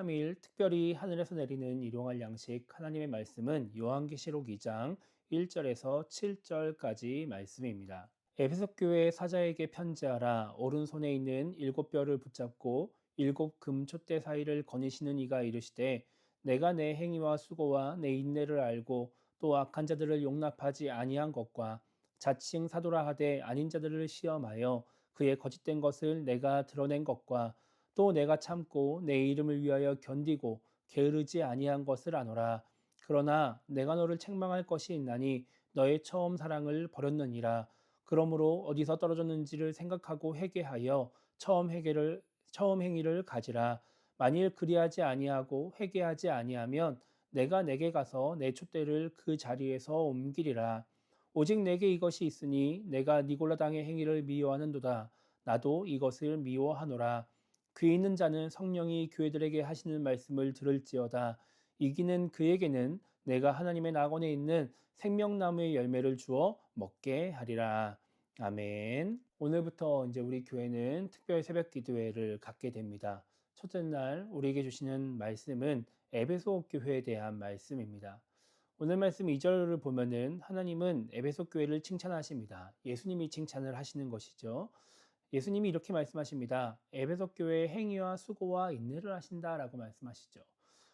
3일 특별히 하늘에서 내리는 일용할 양식 하나님의 말씀은 요한계시록 2장 1절에서 7절까지 말씀입니다. 에베소 교회 사자에게 편지하라. 오른손에 있는 일곱 뼈를 붙잡고 일곱 금 촛대 사이를 거니시는 이가 이르시되 내가 내 행위와 수고와 내 인내를 알고 또 악한 자들을 용납하지 아니한 것과 자칭 사도라 하되 아닌 자들을 시험하여 그의 거짓된 것을 내가 드러낸 것과 또 내가 참고 내 이름을 위하여 견디고 게으르지 아니한 것을 아노라. 그러나 내가 너를 책망할 것이 있나니 너의 처음 사랑을 버렸느니라. 그러므로 어디서 떨어졌는지를 생각하고 회개하여 처음 행위를 가지라. 만일 그리하지 아니하고 회개하지 아니하면 내가 내게 가서 내 촛대를 그 자리에서 옮기리라. 오직 내게 이것이 있으니 내가 니골라당의 행위를 미워하는도다. 나도 이것을 미워하노라. 귀 있는 자는 성령이 교회들에게 하시는 말씀을 들을지어다. 이기는 그에게는 내가 하나님의 낙원에 있는 생명나무의 열매를 주어 먹게 하리라. 아멘. 오늘부터 이제 우리 교회는 특별 새벽 기도회를 갖게 됩니다. 첫째 날 우리에게 주시는 말씀은 에베소 교회에 대한 말씀입니다. 오늘 말씀 2절을 보면은 하나님은 에베소 교회를 칭찬하십니다. 예수님이 칭찬을 하시는 것이죠. 예수님이 이렇게 말씀하십니다. 에베소 교회의 행위와 수고와 인내를 하신다라고 말씀하시죠.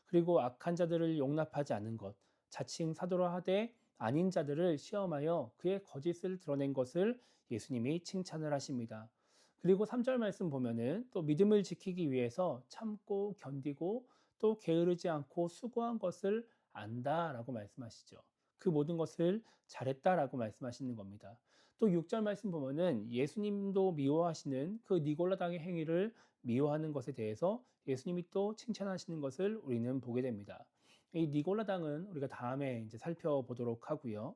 그리고 악한 자들을 용납하지 않은 것, 자칭 사도라 하되 아닌 자들을 시험하여 그의 거짓을 드러낸 것을 예수님이 칭찬을 하십니다. 그리고 3절 말씀 보면은 또 믿음을 지키기 위해서 참고 견디고 또 게으르지 않고 수고한 것을 안다라고 말씀하시죠. 그 모든 것을 잘했다라고 말씀하시는 겁니다. 또 6절 말씀 보면은 예수님도 미워하시는 그 니골라당의 행위를 미워하는 것에 대해서 예수님이 또 칭찬하시는 것을 우리는 보게 됩니다. 이 니골라당은 우리가 다음에 이제 살펴보도록 하고요.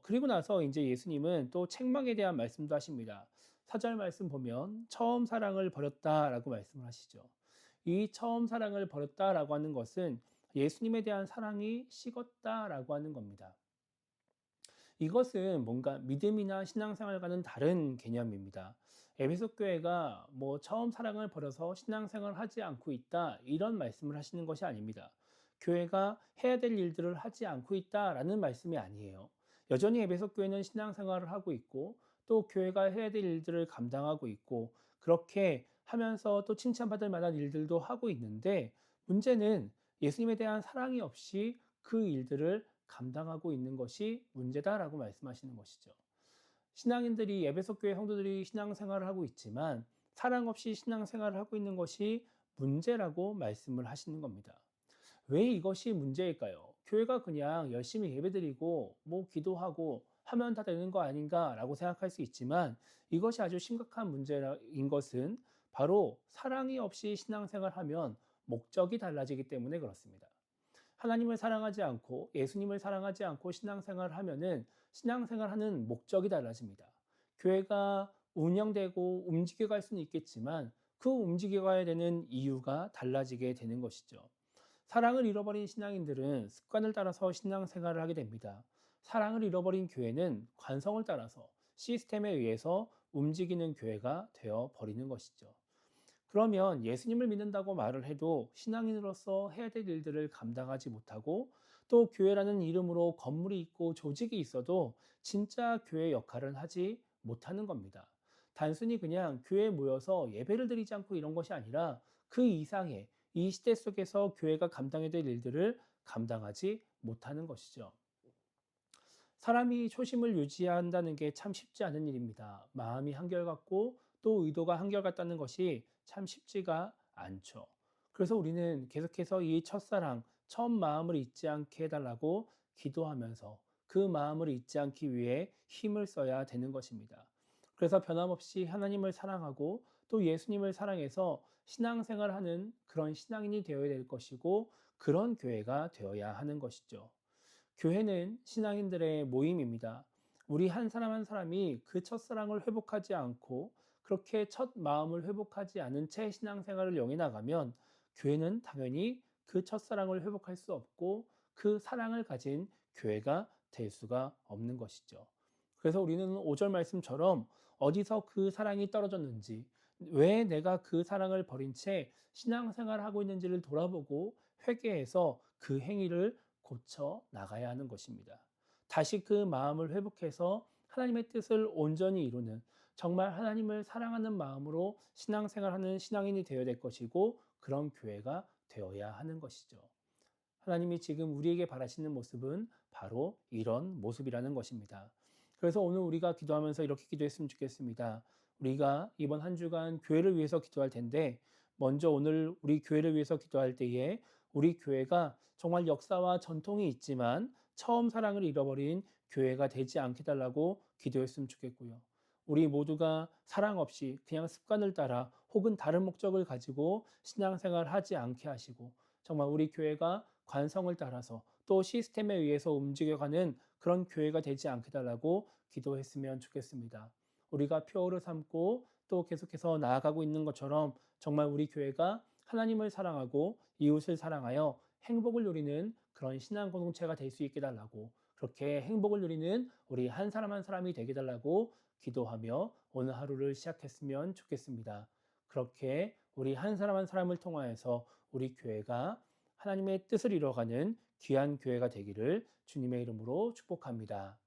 그리고 나서 이제 예수님은 또 책망에 대한 말씀도 하십니다. 4절 말씀 보면 처음 사랑을 버렸다라고 말씀을 하시죠. 이 처음 사랑을 버렸다라고 하는 것은 예수님에 대한 사랑이 식었다라고 하는 겁니다. 이것은 뭔가 믿음이나 신앙생활과는 다른 개념입니다. 에베소 교회가 뭐 처음 사랑을 버려서 신앙생활을 하지 않고 있다 이런 말씀을 하시는 것이 아닙니다. 교회가 해야 될 일들을 하지 않고 있다라는 말씀이 아니에요. 여전히 에베소 교회는 신앙생활을 하고 있고 또 교회가 해야 될 일들을 감당하고 있고 그렇게 하면서 또 칭찬받을 만한 일들도 하고 있는데 문제는 예수님에 대한 사랑이 없이 그 일들을 감당하고 있는 것이 문제다라고 말씀하시는 것이죠. 신앙인들이 에베소 교회 성도들이 신앙생활을 하고 있지만 사랑 없이 신앙생활을 하고 있는 것이 문제라고 말씀을 하시는 겁니다. 왜 이것이 문제일까요? 교회가 그냥 열심히 예배드리고 뭐 기도하고 하면 다 되는 거 아닌가라고 생각할 수 있지만 이것이 아주 심각한 문제인 것은 바로 사랑이 없이 신앙생활하면 목적이 달라지기 때문에 그렇습니다. 하나님을 사랑하지 않고 예수님을 사랑하지 않고 신앙생활을 하면은 신앙생활하는 목적이 달라집니다. 교회가 운영되고 움직여갈 수는 있겠지만 그 움직여가야 되는 이유가 달라지게 되는 것이죠. 사랑을 잃어버린 신앙인들은 습관을 따라서 신앙생활을 하게 됩니다. 사랑을 잃어버린 교회는 관성을 따라서 시스템에 의해서 움직이는 교회가 되어 버리는 것이죠. 그러면 예수님을 믿는다고 말을 해도 신앙인으로서 해야 될 일들을 감당하지 못하고 또 교회라는 이름으로 건물이 있고 조직이 있어도 진짜 교회 역할은 하지 못하는 겁니다. 단순히 그냥 교회에 모여서 예배를 드리지 않고 이런 것이 아니라 그 이상의 이 시대 속에서 교회가 감당해야 될 일들을 감당하지 못하는 것이죠. 사람이 초심을 유지한다는 게 참 쉽지 않은 일입니다. 마음이 한결같고 또 의도가 한결같다는 것이 참 쉽지가 않죠. 그래서 우리는 계속해서 이 첫사랑, 처음 마음을 잊지 않게 해달라고 기도하면서 그 마음을 잊지 않기 위해 힘을 써야 되는 것입니다. 그래서 변함없이 하나님을 사랑하고 또 예수님을 사랑해서 신앙생활하는 그런 신앙인이 되어야 될 것이고 그런 교회가 되어야 하는 것이죠. 교회는 신앙인들의 모임입니다. 우리 한 사람 한 사람이 그 첫사랑을 회복하지 않고 그렇게 첫 마음을 회복하지 않은 채 신앙생활을 영해 나가면 교회는 당연히 그 첫사랑을 회복할 수 없고 그 사랑을 가진 교회가 될 수가 없는 것이죠. 그래서 우리는 5절 말씀처럼 어디서 그 사랑이 떨어졌는지 왜 내가 그 사랑을 버린 채 신앙생활을 하고 있는지를 돌아보고 회개해서 그 행위를 고쳐 나가야 하는 것입니다. 다시 그 마음을 회복해서 하나님의 뜻을 온전히 이루는 정말 하나님을 사랑하는 마음으로 신앙생활하는 신앙인이 되어야 될 것이고 그런 교회가 되어야 하는 것이죠. 하나님이 지금 우리에게 바라시는 모습은 바로 이런 모습이라는 것입니다. 그래서 오늘 우리가 기도하면서 이렇게 기도했으면 좋겠습니다. 우리가 이번 한 주간 교회를 위해서 기도할 텐데, 먼저 오늘 우리 교회를 위해서 기도할 때에 우리 교회가 정말 역사와 전통이 있지만 처음 사랑을 잃어버린 교회가 되지 않게 달라고 기도했으면 좋겠고요. 우리 모두가 사랑 없이 그냥 습관을 따라 혹은 다른 목적을 가지고 신앙생활을 하지 않게 하시고 정말 우리 교회가 관성을 따라서 또 시스템에 의해서 움직여가는 그런 교회가 되지 않게 달라고 기도했으면 좋겠습니다. 우리가 표어를 삼고 또 계속해서 나아가고 있는 것처럼 정말 우리 교회가 하나님을 사랑하고 이웃을 사랑하여 행복을 누리는 그런 신앙 공동체가 될 수 있게 달라고 그렇게 행복을 누리는 우리 한 사람 한 사람이 되게 달라고 기도하며 오늘 하루를 시작했으면 좋겠습니다. 그렇게 우리 한 사람 한 사람을 통하여서 우리 교회가 하나님의 뜻을 이뤄가는 귀한 교회가 되기를 주님의 이름으로 축복합니다.